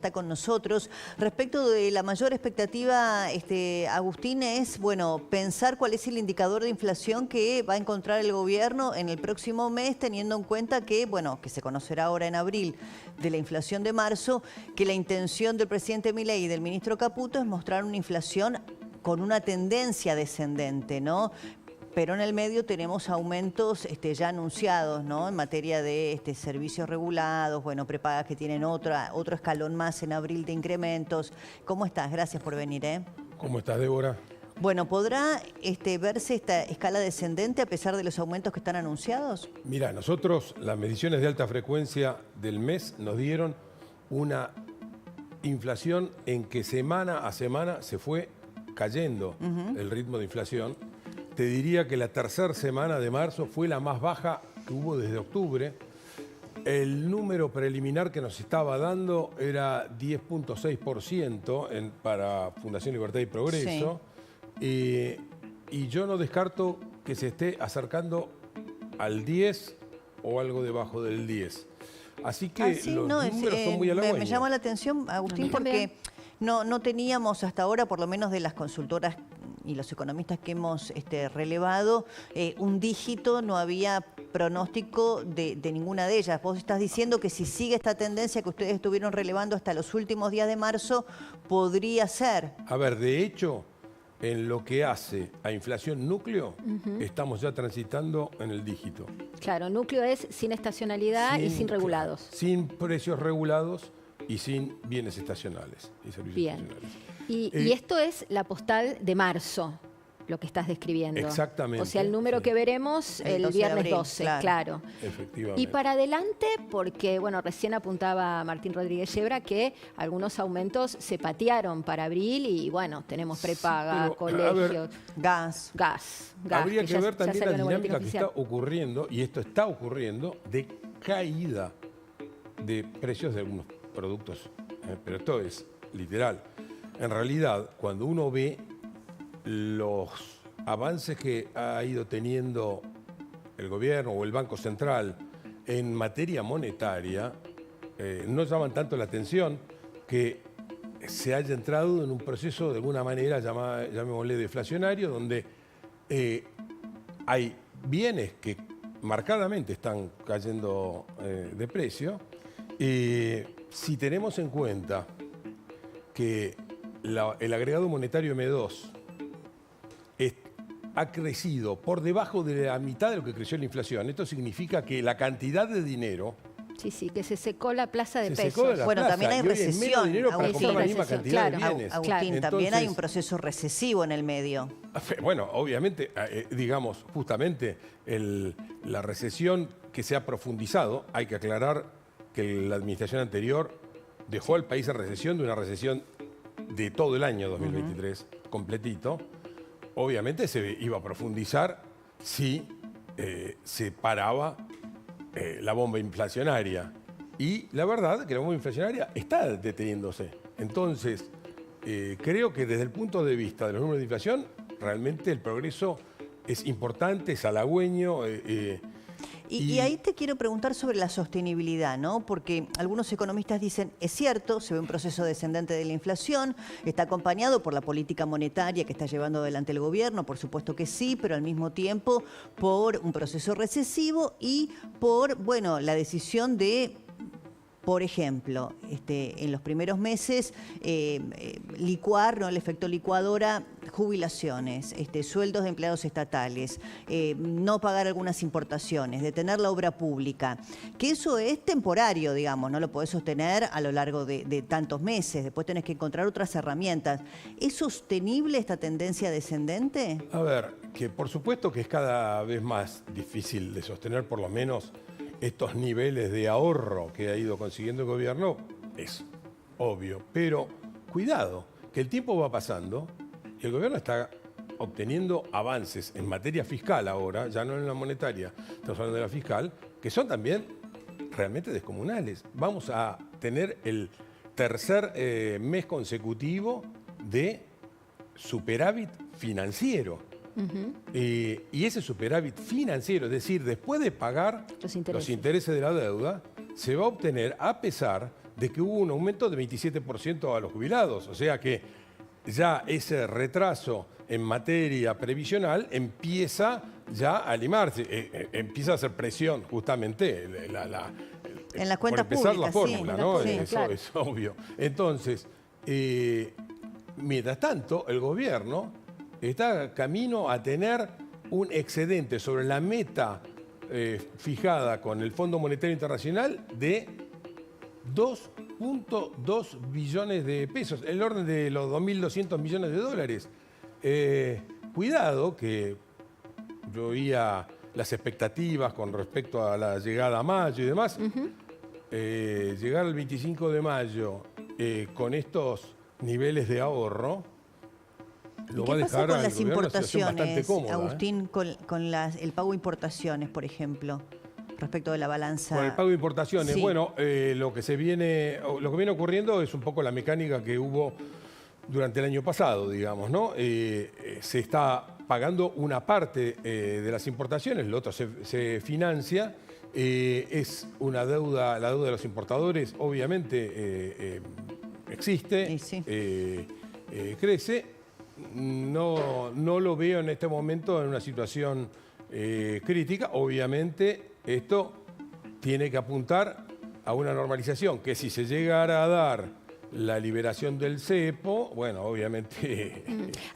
Está con nosotros. Respecto de la mayor expectativa, Agustín, es bueno pensar cuál es el indicador de inflación que va a encontrar el gobierno en el próximo mes, teniendo en cuenta que, bueno, que se conocerá ahora en abril de la inflación de marzo, que la intención del presidente Milei y del ministro Caputo es mostrar una inflación con una tendencia descendente, ¿no? Pero en el medio tenemos aumentos ya anunciados, ¿no? En materia de servicios regulados, bueno, prepagas que tienen otro escalón más en abril de incrementos. ¿Cómo estás? Gracias por venir, ¿eh? ¿Cómo estás, Débora? Bueno, ¿podrá verse esta escala descendente a pesar de los aumentos que están anunciados? Mira, nosotros las mediciones de alta frecuencia del mes nos dieron una inflación en que semana a semana se fue cayendo el ritmo de inflación. Te diría que la tercera semana de marzo fue la más baja que hubo desde octubre. El número preliminar que nos estaba dando era 10.6% para Fundación Libertad y Progreso. Sí. Y yo no descarto que se esté acercando al 10 o algo debajo del 10. Así que los números son muy halagüeños. Me llama la atención, Agustín, porque no teníamos hasta ahora, por lo menos de las consultoras y los economistas que hemos relevado, un dígito, no había pronóstico de ninguna de ellas. Vos estás diciendo que si sigue esta tendencia que ustedes estuvieron relevando hasta los últimos días de marzo, podría ser. A ver, de hecho, en lo que hace a inflación núcleo, estamos ya transitando en el dígito. Claro, núcleo es sin estacionalidad y sin regulados. Sin precios regulados y sin bienes estacionales y servicios estacionales. Y esto es la postal de marzo, lo que estás describiendo. Exactamente. O sea, el número que veremos el viernes abril, 12, claro. Efectivamente. Y para adelante, porque, bueno, recién apuntaba Martín Rodríguez Yebra que algunos aumentos se patearon para abril y, bueno, tenemos prepaga, colegios, gas. Habría que ver también la dinámica que está ocurriendo, y esto está ocurriendo, de caída de precios de algunos productos. Pero esto es literal. En realidad, cuando uno ve los avances que ha ido teniendo el gobierno o el Banco Central en materia monetaria, no llaman tanto la atención que se haya entrado en un proceso de alguna manera, llamémosle deflacionario, donde hay bienes que marcadamente están cayendo de precio. Si tenemos en cuenta que el agregado monetario M2 ha crecido por debajo de la mitad de lo que creció la inflación. Esto significa que la cantidad de dinero... Sí, que se secó la plaza de pesos. Bueno, también hay recesión. Dinero para comprar la misma cantidad de bienes. Agustín, entonces, también hay un proceso recesivo en el medio. Bueno, obviamente, digamos, justamente la recesión que se ha profundizado, hay que aclarar que la administración anterior dejó al país en recesión, de una recesión de todo el año 2023, completito. Obviamente se iba a profundizar si se paraba la bomba inflacionaria. Y la verdad que la bomba inflacionaria está deteniéndose. Entonces, creo que desde el punto de vista de los números de inflación, realmente el progreso es importante, es halagüeño. Y ahí te quiero preguntar sobre la sostenibilidad, ¿no? Porque algunos economistas dicen, es cierto, se ve un proceso descendente de la inflación, está acompañado por la política monetaria que está llevando adelante el gobierno, por supuesto que sí, pero al mismo tiempo por un proceso recesivo y por, bueno, la decisión de... Por ejemplo, en los primeros meses, licuar, ¿no? El efecto licuadora, jubilaciones, sueldos de empleados estatales, no pagar algunas importaciones, detener la obra pública, que eso es temporario, digamos, no lo podés sostener a lo largo de tantos meses, después tenés que encontrar otras herramientas. ¿Es sostenible esta tendencia descendente? A ver, que por supuesto que es cada vez más difícil de sostener, por lo menos, estos niveles de ahorro que ha ido consiguiendo el gobierno, es obvio. Pero cuidado, que el tiempo va pasando y el gobierno está obteniendo avances en materia fiscal ahora, ya no en la monetaria, estamos hablando de la fiscal, que son también realmente descomunales. Vamos a tener el tercer mes consecutivo de superávit financiero. Y ese superávit financiero, es decir, después de pagar los intereses de la deuda, se va a obtener a pesar de que hubo un aumento de 27% a los jubilados. O sea que ya ese retraso en materia previsional empieza ya a limarse, empieza a hacer presión justamente en las cuentas por empezar públicas, la fórmula, sí, ¿no? sí, Eso claro. es obvio. Entonces, mientras tanto, el gobierno está camino a tener un excedente sobre la meta fijada con el Fondo Monetario Internacional de 2.2 billones de pesos, el orden de los 2.200 millones de dólares. Cuidado que yo oía las expectativas con respecto a la llegada a mayo y demás. Llegar al 25 de mayo con estos niveles de ahorro lo va a ¿Qué dejar pasa con al las gobierno en una situación bastante importaciones, cómoda. Agustín, con el pago de importaciones, por ejemplo, respecto de la balanza? Con el pago de importaciones, Sí. bueno, lo que viene ocurriendo es un poco la mecánica que hubo durante el año pasado, digamos, ¿no? Se está pagando una parte de las importaciones, lo otro se financia. Es una deuda, la deuda de los importadores, obviamente existe, Sí. crece. No lo veo en este momento en una situación crítica. Obviamente esto tiene que apuntar a una normalización, que si se llegara a dar la liberación del cepo, bueno, obviamente...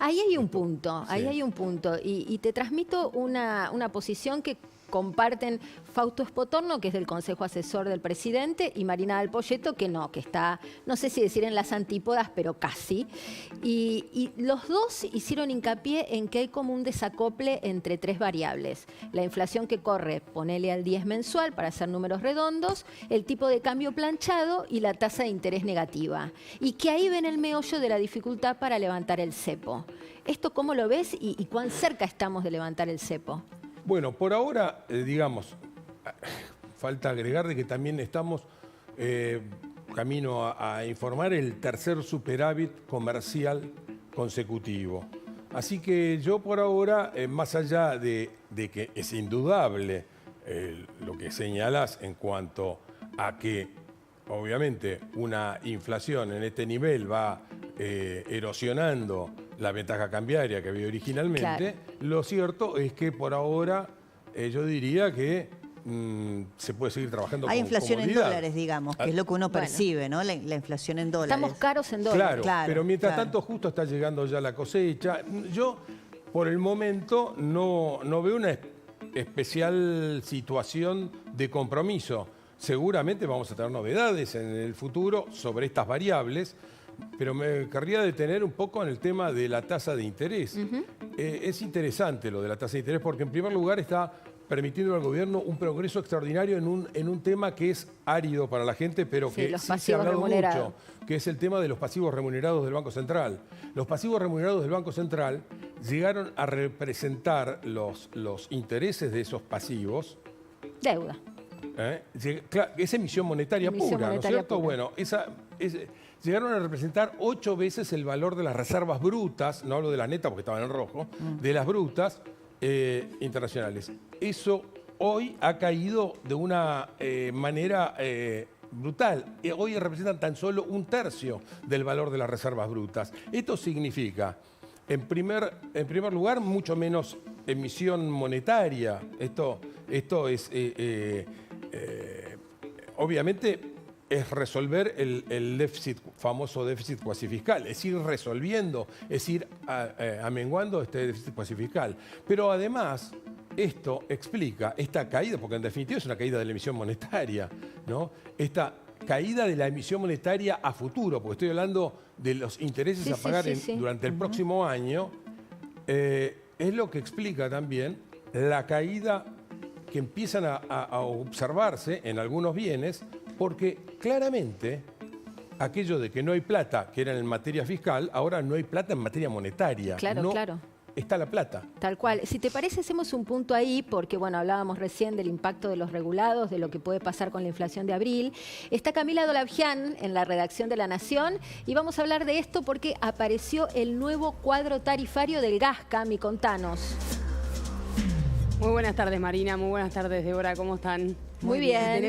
Ahí hay un punto, ahí Sí. hay un punto. Y te transmito una posición que comparten Fausto Espotorno, que es del Consejo Asesor del Presidente, y Marina Alpoyeto, que está, no sé si decir en las antípodas, pero casi. Y los dos hicieron hincapié en que hay como un desacople entre tres variables. La inflación que corre, ponele al 10 mensual para hacer números redondos, el tipo de cambio planchado y la tasa de interés negativa. Y que ahí ven el meollo de la dificultad para levantar el cepo. ¿Esto cómo lo ves y cuán cerca estamos de levantar el cepo? Bueno, por ahora, digamos, falta agregar de que también estamos camino a informar el tercer superávit comercial consecutivo. Así que yo por ahora, más allá de que es indudable lo que señalas en cuanto a que obviamente una inflación en este nivel va erosionando la ventaja cambiaria que había originalmente, Claro. Lo cierto es que por ahora yo diría que se puede seguir trabajando Hay con inflación en comodidad. dólares, digamos, que es lo que uno Bueno. percibe, ¿no? La inflación en dólares. Estamos caros en dólares. Claro, Claro, pero mientras claro. tanto justo está llegando ya la cosecha. Yo, por el momento, no veo una especial situación de compromiso. Seguramente vamos a tener novedades en el futuro sobre estas variables, pero me querría detener un poco en el tema de la tasa de interés. Es interesante lo de la tasa de interés porque, en primer lugar, está permitiendo al gobierno un progreso extraordinario en un tema que es árido para la gente, pero Sí, que los sí se ha pasivos hablado remunerados. mucho, que es el tema de los pasivos remunerados del Banco Central. Los pasivos remunerados del Banco Central llegaron a representar los intereses de esos pasivos. Deuda. Es emisión monetaria Emisión pura, monetaria ¿no es cierto? pura. Bueno, llegaron a representar 8 veces el valor de las reservas brutas, no hablo de las netas porque estaban en rojo, de las brutas internacionales. Eso hoy ha caído de una manera brutal. Hoy representan tan solo 1/3 del valor de las reservas brutas. Esto significa, en primer lugar, mucho menos emisión monetaria. Esto es, obviamente, es resolver el déficit, famoso déficit cuasi fiscal, es ir resolviendo, es ir amenguando este déficit cuasi fiscal. Pero además, esto explica esta caída, porque en definitiva es una caída de la emisión monetaria, ¿no? Esta caída de la emisión monetaria a futuro, porque estoy hablando de los intereses a pagar durante el próximo año, es lo que explica también la caída que empiezan a observarse en algunos bienes, porque claramente aquello de que no hay plata, que era en materia fiscal, ahora no hay plata en materia monetaria. Claro, no claro. Está la plata. Tal cual. Si te parece, hacemos un punto ahí, porque bueno, hablábamos recién del impacto de los regulados, de lo que puede pasar con la inflación de abril. Está Camila Dolavgian en la redacción de La Nación y vamos a hablar de esto porque apareció el nuevo cuadro tarifario del gas. Cami, contanos. Muy buenas tardes, Marina. Muy buenas tardes, Débora. ¿Cómo están? Muy bien.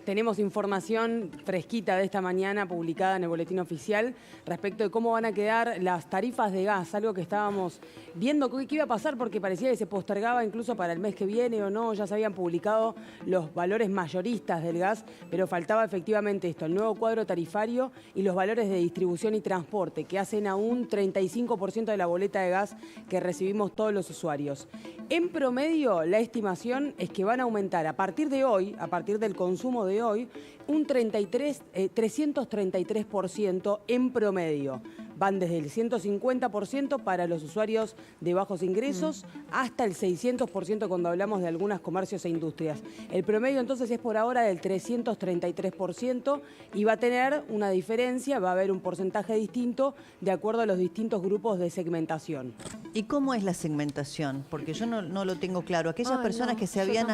Tenemos información fresquita de esta mañana publicada en el Boletín Oficial respecto de cómo van a quedar las tarifas de gas, algo que estábamos viendo qué iba a pasar porque parecía que se postergaba incluso para el mes que viene o no, ya se habían publicado los valores mayoristas del gas, pero faltaba efectivamente esto, el nuevo cuadro tarifario y los valores de distribución y transporte, que hacen a un 35% de la boleta de gas que recibimos todos los usuarios. En promedio, la estimación es que van a aumentar a partir de hoy, a partir del consumo de hoy, un 333% en promedio. Van desde el 150% para los usuarios de bajos ingresos hasta el 600% cuando hablamos de algunos comercios e industrias. El promedio entonces es por ahora del 333% y va a tener una diferencia, va a haber un porcentaje distinto de acuerdo a los distintos grupos de segmentación. ¿Y cómo es la segmentación? Porque yo no lo tengo claro. Aquellas personas que se habían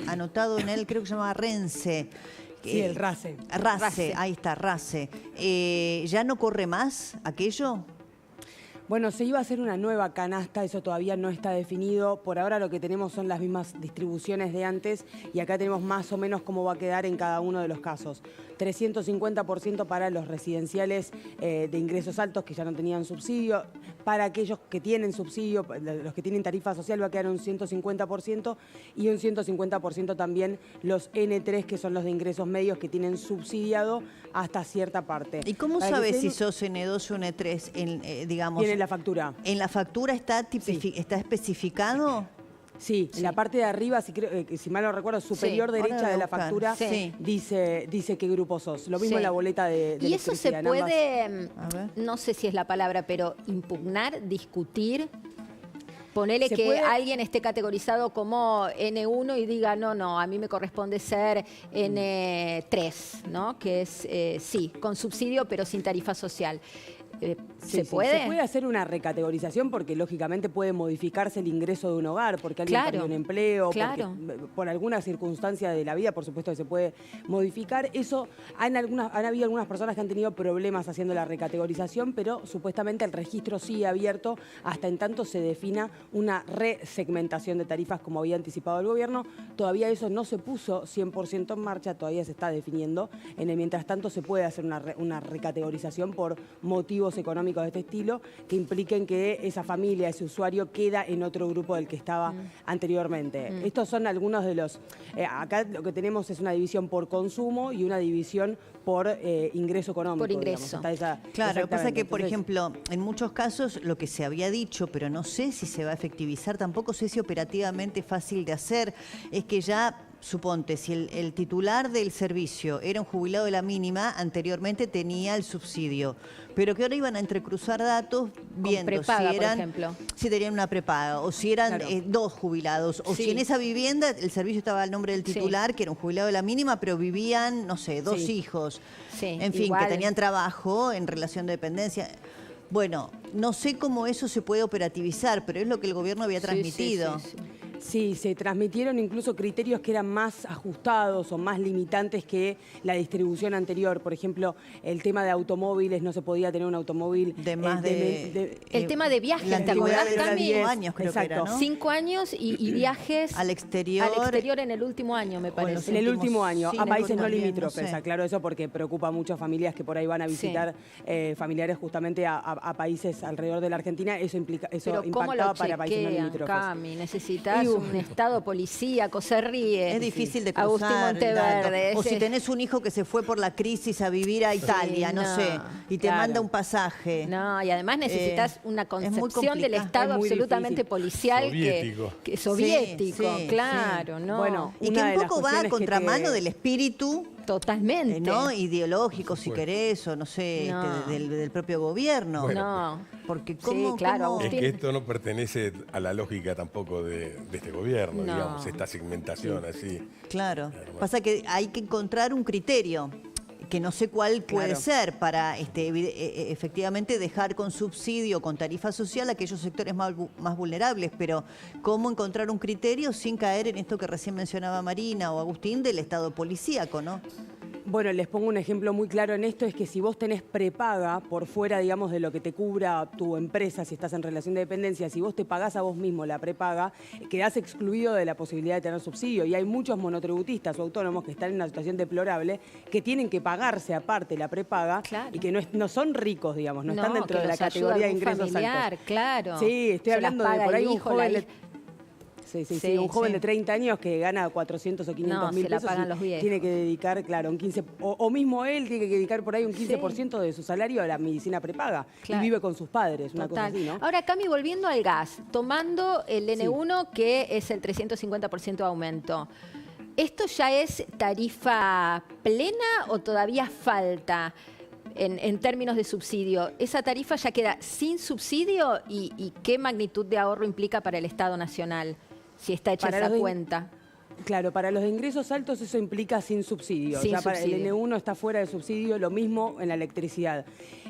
anotado en él, creo que se llamaba Rense. Sí, el RACE. RACE, ahí está, RACE. ¿Ya no corre más aquello? Bueno, se iba a hacer una nueva canasta, eso todavía no está definido. Por ahora lo que tenemos son las mismas distribuciones de antes y acá tenemos más o menos cómo va a quedar en cada uno de los casos. 350% para los residenciales de ingresos altos que ya no tenían subsidio. Para aquellos que tienen subsidio, los que tienen tarifa social, va a quedar un 150% y un 150% también los N3, que son los de ingresos medios que tienen subsidiado hasta cierta parte. ¿Y cómo sabes si sos N2 o N3, digamos? Tiene la factura. ¿En la factura está especificado? Sí, en la parte de arriba, si mal no recuerdo, superior derecha de la factura, dice qué grupo sos. Lo mismo en la boleta de ¿Y eso se electricidad, puede, no sé si es la palabra, pero impugnar, discutir? Ponele que alguien esté categorizado como N1 y diga, no, a mí me corresponde ser N3, ¿no? Que es, sí, con subsidio pero sin tarifa social. ¿Se puede? Se puede hacer una recategorización porque lógicamente puede modificarse el ingreso de un hogar, porque alguien perdió un empleo, porque, por alguna circunstancia de la vida, por supuesto que se puede modificar. Eso, han habido algunas personas que han tenido problemas haciendo la recategorización, pero supuestamente el registro sigue abierto hasta en tanto se defina una resegmentación de tarifas como había anticipado el gobierno. Todavía eso no se puso 100% en marcha, todavía se está definiendo. Mientras tanto se puede hacer una recategorización por motivos económicos de este estilo que impliquen que esa familia, ese usuario queda en otro grupo del que estaba anteriormente. Estos son algunos de los... acá lo que tenemos es una división por consumo y una división por ingreso económico. Por ingreso. Claro, lo que pasa es que, por ejemplo, en muchos casos lo que se había dicho, pero no sé si se va a efectivizar, tampoco sé si operativamente es fácil de hacer, es que ya... Suponte, si el titular del servicio era un jubilado de la mínima, anteriormente tenía el subsidio, pero que ahora iban a entrecruzar datos viendo prepaga, si eran, por ejemplo. Si tenían una prepaga, o si eran dos jubilados, o si en esa vivienda el servicio estaba al nombre del titular, que era un jubilado de la mínima, pero vivían, no sé, dos hijos. En fin, que tenían trabajo en relación de dependencia. Bueno, no sé cómo eso se puede operativizar, pero es lo que el gobierno había transmitido. Sí, se transmitieron incluso criterios que eran más ajustados o más limitantes que la distribución anterior. Por ejemplo, el tema de automóviles, no se podía tener un automóvil de más el tema de viajes, ¿te acordás, Cami? 5 años creo que era, ¿no? 5 años y viajes al exterior en el último año, me parece. En el último año, a países no limítrofes. No sé. Claro, eso porque preocupa a muchas familias que por ahí van a visitar familiares justamente a países alrededor de la Argentina. Eso impactaba para países no limítrofes. Cami, necesitas un estado policíaco, se ríe. Es difícil de cruzar. Agustín Monteverde. O si tenés un hijo que se fue por la crisis a vivir a Italia, no sé, y te manda un pasaje. No, y además necesitas una concepción del Estado absolutamente policial que soviético, claro, ¿no? Bueno, y que un poco va a contramano del espíritu. Totalmente. ¿No? Ideológico, si querés, o no sé, del propio gobierno. Bueno, porque ¿cómo? Es que esto no pertenece a la lógica tampoco de este gobierno, digamos, esta segmentación así. Claro. Pasa que hay que encontrar un criterio que no sé cuál puede ser para efectivamente dejar con subsidio, con tarifa social a aquellos sectores más vulnerables, pero cómo encontrar un criterio sin caer en esto que recién mencionaba Marina o Agustín del Estado policíaco, ¿no? Bueno, les pongo un ejemplo muy claro en esto, es que si vos tenés prepaga por fuera, digamos, de lo que te cubra tu empresa, si estás en relación de dependencia, si vos te pagás a vos mismo la prepaga, quedás excluido de la posibilidad de tener subsidio. Y hay muchos monotributistas o autónomos que están en una situación deplorable, que tienen que pagarse aparte la prepaga y que no son ricos, digamos, no están dentro de la categoría de ingresos familiar, altos. Claro. Sí, estoy hablando de por ahí un joven... Sí, un joven de 30 años que gana 400 o 500 mil pesos tiene que dedicar, claro, un 15%, o mismo él tiene que dedicar por ahí un 15% de su salario a la medicina prepaga y vive con sus padres, una cosa así, ¿no? Ahora, Cami, volviendo al gas, tomando el N1 que es el 350% de aumento, ¿esto ya es tarifa plena o todavía falta? En términos de subsidio, ¿esa tarifa ya queda sin subsidio y qué magnitud de ahorro implica para el Estado Nacional, si está hecha esa cuenta? Claro, para los de ingresos altos eso implica sin subsidio. Sin para subsidio. El N1 está fuera de subsidio, lo mismo en la electricidad.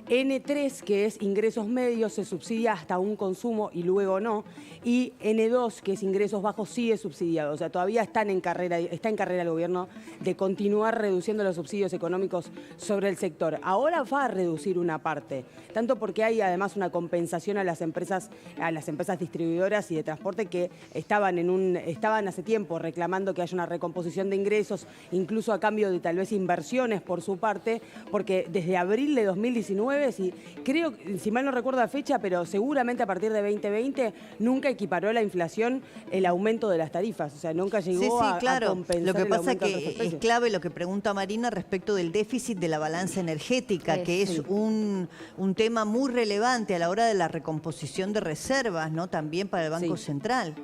N3, que es ingresos medios, se subsidia hasta un consumo y luego no. Y N2, que es ingresos bajos, sí es subsidiado. O sea, todavía está en carrera el gobierno de continuar reduciendo los subsidios económicos sobre el sector. Ahora va a reducir una parte, tanto porque hay además una compensación a las empresas distribuidoras y de transporte que estaban hace tiempo reclamando que haya una recomposición de ingresos, incluso a cambio de tal vez inversiones por su parte, porque desde abril de 2019, si mal no recuerdo la fecha, pero seguramente a partir de 2020, nunca equiparó la inflación el aumento de las tarifas, o sea, nunca llegó a compensar. Lo que pasa es que es clave lo que pregunta Marina respecto del déficit de la balanza energética, que es un tema muy relevante a la hora de la recomposición de reservas, ¿no? También para el Banco Central.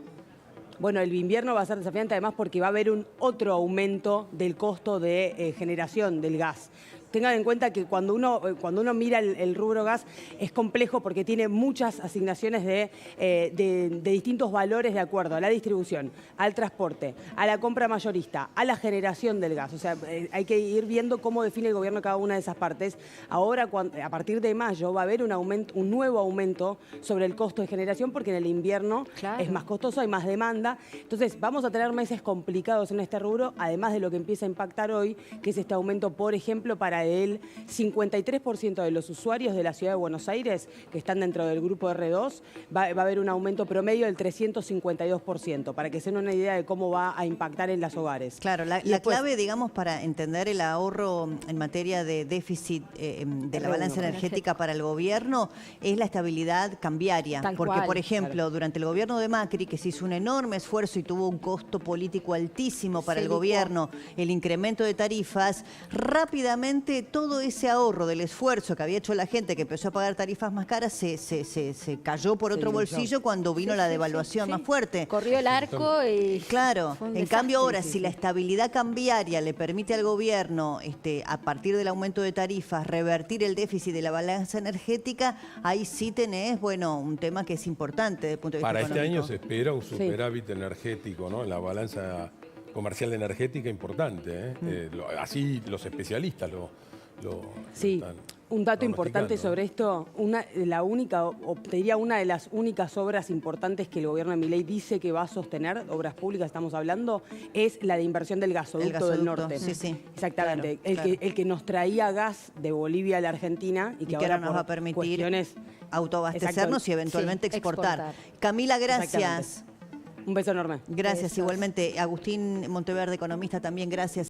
Bueno, el invierno va a ser desafiante además porque va a haber otro aumento del costo de generación del gas. Tengan en cuenta que cuando uno mira el rubro gas es complejo porque tiene muchas asignaciones de distintos valores de acuerdo a la distribución, al transporte, a la compra mayorista, a la generación del gas. O sea, hay que ir viendo cómo define el gobierno cada una de esas partes. Ahora, a partir de mayo, va a haber un nuevo aumento sobre el costo de generación porque en el invierno es más costoso, hay más demanda. Entonces, vamos a tener meses complicados en este rubro, además de lo que empieza a impactar hoy, que es este aumento, por ejemplo, para el 53% de los usuarios de la ciudad de Buenos Aires que están dentro del grupo R2, va a haber un aumento promedio del 352%, para que se den una idea de cómo va a impactar en los hogares. Claro, la clave, digamos, para entender el ahorro en materia de déficit de la balanza energética para el gobierno es la estabilidad cambiaria. Porque, por ejemplo, durante el gobierno de Macri, que se hizo un enorme esfuerzo y tuvo un costo político altísimo para el gobierno, el incremento de tarifas, rápidamente todo ese ahorro del esfuerzo que había hecho la gente que empezó a pagar tarifas más caras se cayó por otro bolsillo cuando vino la devaluación más fuerte. Corrió el arco y... Claro, en cambio ahora si la estabilidad cambiaria le permite al gobierno, a partir del aumento de tarifas, revertir el déficit de la balanza energética, ahí sí tenés, bueno, un tema que es importante desde el punto de vista para económico. Este año se espera un superávit energético, ¿no? En la balanza comercial energética importante, ¿eh? Así los especialistas lo están un dato importante sobre esto, una de las únicas obras importantes que el gobierno de Milei dice que va a sostener, obras públicas estamos hablando, es la de inversión del gasoducto del norte. Sí. Exactamente, el que nos traía gas de Bolivia a la Argentina y que ahora nos va a permitir autoabastecernos y eventualmente exportar. Camila, gracias. Un beso enorme. Gracias, igualmente. Agustín Monteverde, economista, también gracias.